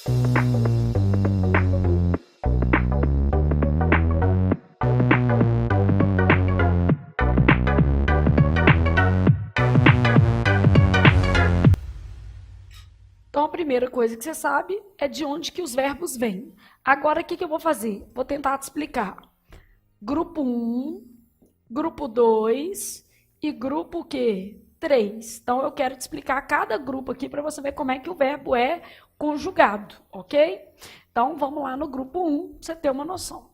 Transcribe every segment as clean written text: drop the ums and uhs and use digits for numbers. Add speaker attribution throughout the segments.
Speaker 1: Então, a primeira coisa que você sabe é de onde que os verbos vêm. Agora, o que eu vou fazer? Vou tentar te explicar. Grupo 1, grupo 2 e grupo o quê? 3. Então, eu quero te explicar cada grupo aqui para você ver como é que o verbo é conjugado, ok? Então, vamos lá no grupo 1, para você ter uma noção.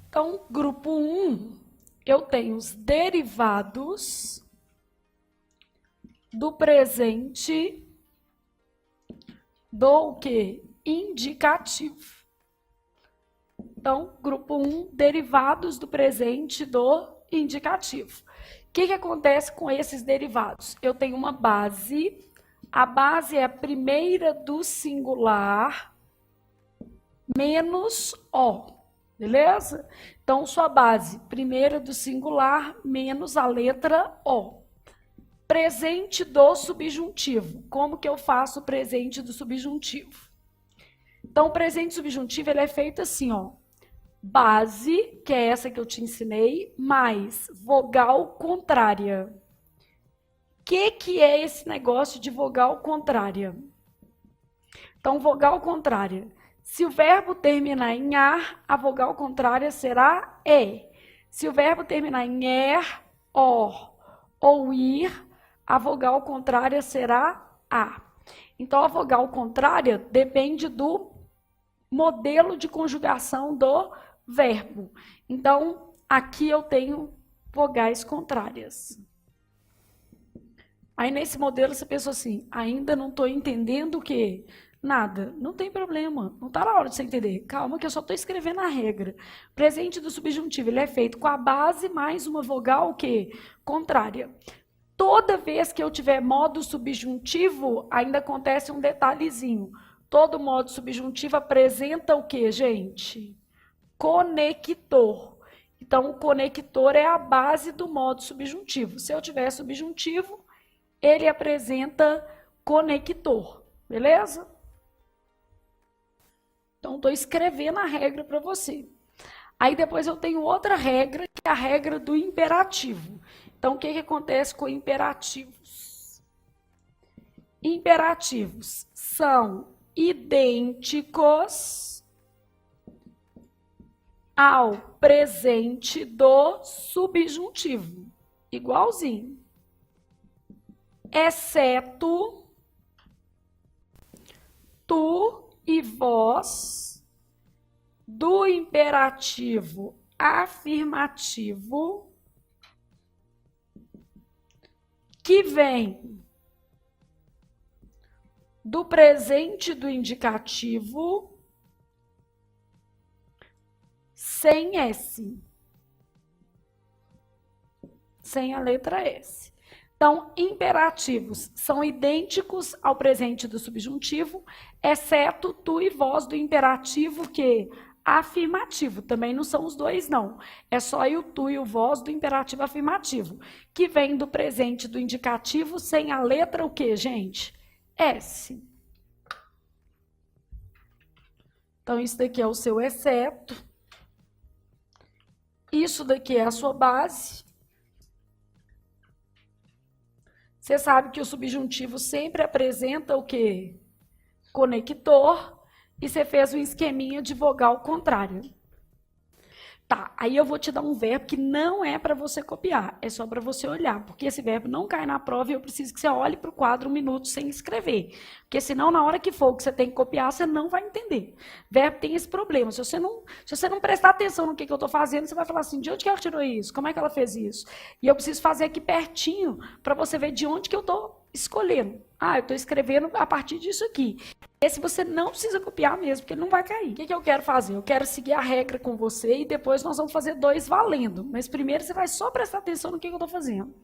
Speaker 1: Então, grupo 1, eu tenho os derivados do presente do o quê? Indicativo. Então, grupo 1, derivados do presente do indicativo. O que acontece com esses derivados? Eu tenho uma base, a base é a primeira do singular menos O. Beleza? Então, sua base, primeira do singular, menos a letra O. Presente do subjuntivo. Como que eu faço o presente do subjuntivo? Então, o presente subjuntivo ele é feito assim, ó. Base, que é essa que eu te ensinei, mais vogal contrária. O que é esse negócio de vogal contrária? Então, vogal contrária. Se o verbo terminar em ar, a vogal contrária será E. Se o verbo terminar em er, or ou ir, a vogal contrária será A. Então, a vogal contrária depende do modelo de conjugação do verbo. Então, aqui eu tenho vogais contrárias. Aí, nesse modelo, você pensou assim, ainda não estou entendendo o quê? Nada, não tem problema, não está na hora de você entender. Calma que eu só estou escrevendo a regra. Presente do subjuntivo, ele é feito com a base mais uma vogal o quê? Contrária. Toda vez que eu tiver modo subjuntivo, ainda acontece um detalhezinho. Todo modo subjuntivo apresenta o quê, gente? Conector. Então, o conector é a base do modo subjuntivo. Se eu tiver subjuntivo, ele apresenta conector. Beleza? Então, estou escrevendo a regra para você. Aí, depois eu tenho outra regra, que é a regra do imperativo. Então, o que acontece com imperativos? Imperativos são idênticos ao presente do subjuntivo. Igualzinho. Exceto tu e vós do imperativo afirmativo que vem do presente do indicativo sem S. Sem a letra S. Então, imperativos são idênticos ao presente do subjuntivo, exceto tu e vós do imperativo que afirmativo. Também não são os dois, não. É só o tu e o vós do imperativo afirmativo, que vem do presente do indicativo sem a letra o quê, gente? S. Então, isso daqui é o seu exceto. Isso daqui é a sua base. Você sabe que o subjuntivo sempre apresenta o quê? Conector. E você fez um esqueminha de vogal contrária. Tá, aí eu vou te dar um verbo que não é para você copiar, é só para você olhar, porque esse verbo não cai na prova e eu preciso que você olhe para o quadro um minuto sem escrever, porque senão na hora que for o que você tem que copiar, você não vai entender. Verbo tem esse problema, se você não prestar atenção no que eu estou fazendo, você vai falar assim, de onde que ela tirou isso? Como é que ela fez isso? E eu preciso fazer aqui pertinho para você ver de onde que eu estou escolhendo. Ah, eu estou escrevendo a partir disso aqui. Esse você não precisa copiar mesmo, porque ele não vai cair. O que eu quero fazer? Eu quero seguir a regra com você e depois nós vamos fazer 2 valendo. Mas primeiro você vai só prestar atenção no que eu estou fazendo.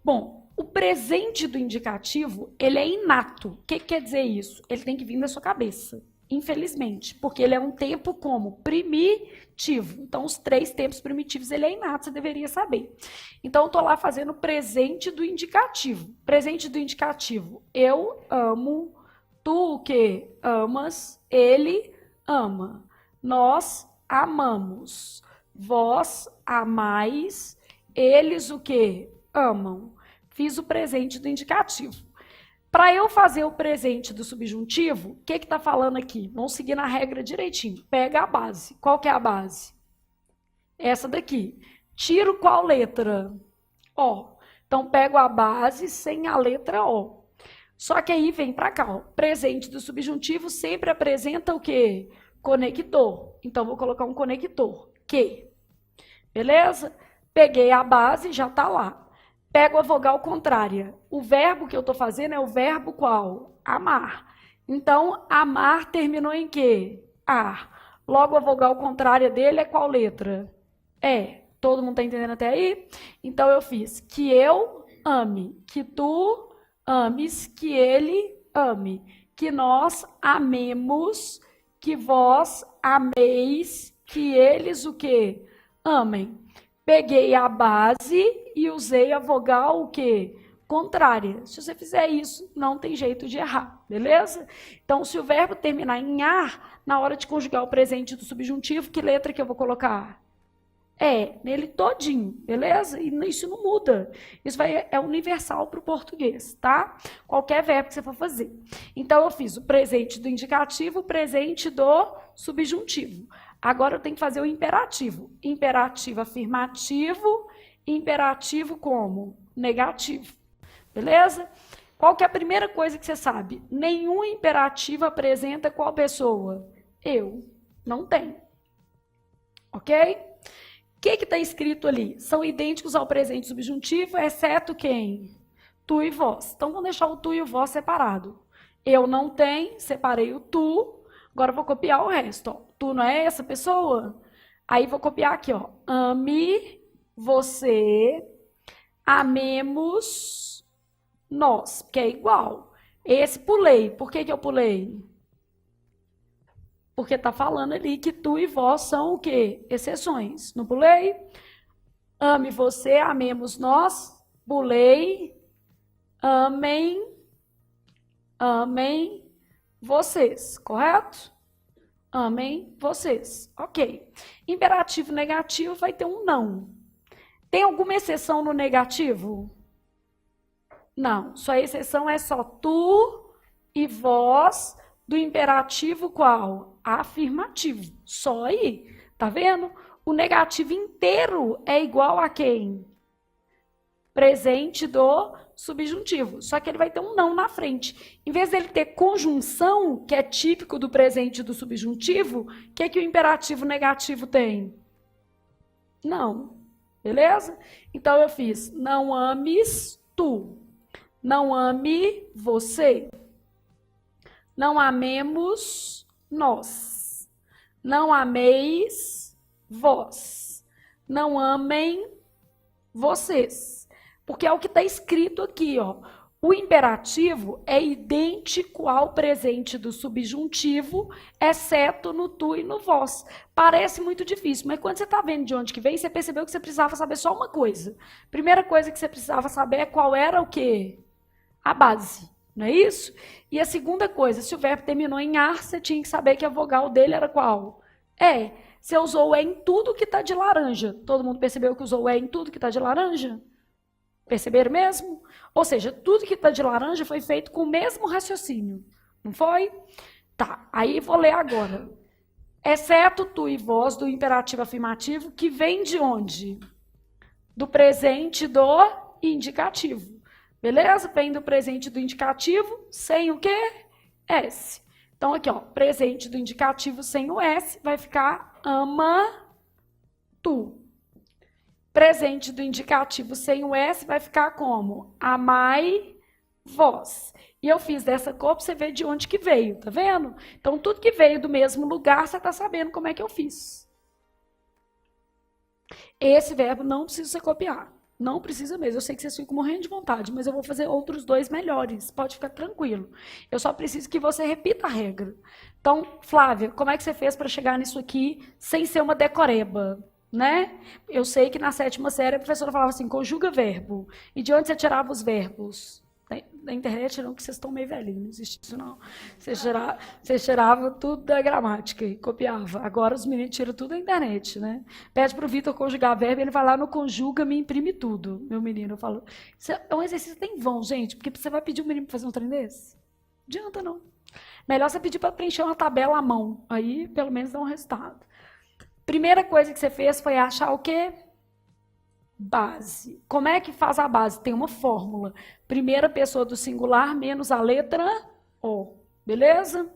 Speaker 1: Bom, o presente do indicativo, ele é inato. O que quer dizer isso? Ele tem que vir da sua cabeça. infelizmente, porque ele é um tempo como primitivo. Então, os 3 tempos primitivos, ele é inato, você deveria saber. Então, eu estou lá fazendo o presente do indicativo. Presente do indicativo, eu amo, tu o quê? Amas, ele ama, nós amamos, vós amais, eles o quê? Amam. Fiz o presente do indicativo. Para eu fazer o presente do subjuntivo, o que está falando aqui? Vamos seguir na regra direitinho. Pega a base. Qual que é a base? Essa daqui. Tiro qual letra? O. Então, pego a base sem a letra O. Só que aí vem para cá. Ó. Presente do subjuntivo sempre apresenta o quê? Conector. Então, vou colocar um conector. Que. Beleza? Peguei a base, já está lá. Pego a vogal contrária. O verbo que eu estou fazendo é o verbo qual? Amar. Então, amar terminou em quê? Ar. Logo, a vogal contrária dele é qual letra? É. Todo mundo está entendendo até aí? Então, eu fiz que eu ame, que tu ames, que ele ame, que nós amemos, que vós ameis, que eles o quê? Amem. Peguei a base e usei a vogal o quê? Contrária. Se você fizer isso, não tem jeito de errar, beleza? Então, se o verbo terminar em ar, na hora de conjugar o presente do subjuntivo, que letra que eu vou colocar? É, nele todinho, beleza? E isso não muda. Isso é universal para o português, tá? Qualquer verbo que você for fazer. Então, eu fiz o presente do indicativo, o presente do subjuntivo. Agora eu tenho que fazer o imperativo. Imperativo afirmativo, imperativo como? Negativo. Beleza? Qual que é a primeira coisa que você sabe? Nenhum imperativo apresenta qual pessoa? Eu. Não tem. Ok? O que está escrito ali? São idênticos ao presente subjuntivo, exceto quem? Tu e vós. Então, vamos deixar o tu e o vós separado. Eu não tenho, separei o tu. Agora, eu vou copiar o resto. Ó. Tu não é essa pessoa? Aí, vou copiar aqui. Ó. Ame, você, amemos, nós. Porque é igual. Esse pulei. Por que eu pulei? Porque está falando ali que tu e vós são o quê? Exceções. Não pulei? Ame você, amemos nós. Pulei. Amem. Amem vocês. Correto? Amem vocês. Ok. Imperativo negativo vai ter um não. Tem alguma exceção no negativo? Não. Sua exceção é só tu e vós do imperativo qual? Afirmativo. Só aí. Tá vendo? O negativo inteiro é igual a quem? Presente do subjuntivo. Só que ele vai ter um não na frente. Em vez dele ter conjunção, que é típico do presente do subjuntivo, o que o imperativo negativo tem? Não. Beleza? Então, eu fiz não ames tu. Não ame você. Não amemos nós. Não ameis vós. Não amem vocês. Porque é o que está escrito aqui, ó. O imperativo é idêntico ao presente do subjuntivo, exceto no tu e no vós. Parece muito difícil, mas quando você está vendo de onde que vem, você percebeu que você precisava saber só uma coisa. Primeira coisa que você precisava saber é qual era o quê? A base. Não é isso? E a segunda coisa, se o verbo terminou em ar, você tinha que saber que a vogal dele era qual? É. Você usou o é em tudo que está de laranja. Todo mundo percebeu que usou o é em tudo que está de laranja? Perceberam mesmo? Ou seja, tudo que está de laranja foi feito com o mesmo raciocínio. Não foi? Tá, aí vou ler agora. Exceto tu e vós, do imperativo afirmativo, que vem de onde? Do presente do indicativo. Beleza? Vem do presente do indicativo sem o quê? S. Então, aqui, ó, presente do indicativo sem o S vai ficar ama tu. Presente do indicativo sem o S vai ficar como? Amai vós. E eu fiz dessa cor para você ver de onde que veio, tá vendo? Então, tudo que veio do mesmo lugar, você está sabendo como é que eu fiz. Esse verbo não precisa você copiar. Não precisa mesmo. Eu sei que vocês ficam morrendo de vontade, mas eu vou fazer outros 2 melhores. Pode ficar tranquilo. Eu só preciso que você repita a regra. Então, Flávia, como é que você fez para chegar nisso aqui sem ser uma decoreba? Né? Eu sei que na 7ª série a professora falava assim, conjuga verbo. E de onde você tirava os verbos? Da internet não, que vocês estão meio velhinhos, não existe isso não. Você tirava tudo da gramática e copiava. Agora os meninos tiram tudo da internet, né? Pede para o Vitor conjugar verbo, ele vai lá no conjuga, me imprime tudo. Meu menino falou. Isso é um exercício tem vão, gente, porque você vai pedir o menino para fazer um trem desse? Não adianta não. Melhor você pedir para preencher uma tabela à mão. Aí, pelo menos, dá um resultado. Primeira coisa que você fez foi achar o quê? Base. Como é que faz a base? Tem uma fórmula. Primeira pessoa do singular menos a letra O. Beleza?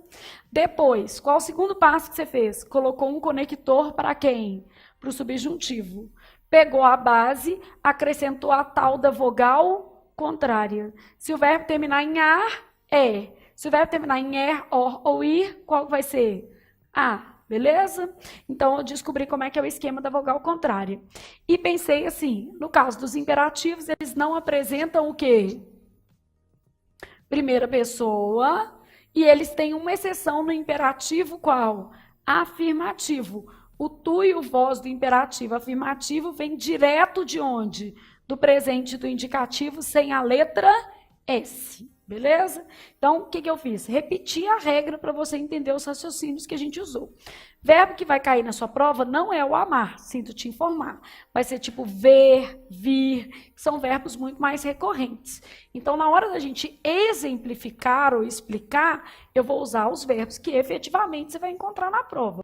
Speaker 1: Depois, qual o segundo passo que você fez? Colocou um conector para quem? Para o subjuntivo. Pegou a base, acrescentou a tal da vogal contrária. Se o verbo terminar em ar, é. Se o verbo terminar em er, or ou ir, qual vai ser? A. Beleza? Então, eu descobri como é que é o esquema da vogal contrária. E pensei assim, no caso dos imperativos, eles não apresentam o quê? Primeira pessoa, e eles têm uma exceção no imperativo qual? Afirmativo. O tu e o vós do imperativo afirmativo vem direto de onde? Do presente do indicativo sem a letra S. Beleza? Então, o que eu fiz? Repeti a regra para você entender os raciocínios que a gente usou. Verbo que vai cair na sua prova não é o amar, sinto te informar. Vai ser tipo ver, vir, que são verbos muito mais recorrentes. Então, na hora da gente exemplificar ou explicar, eu vou usar os verbos que efetivamente você vai encontrar na prova.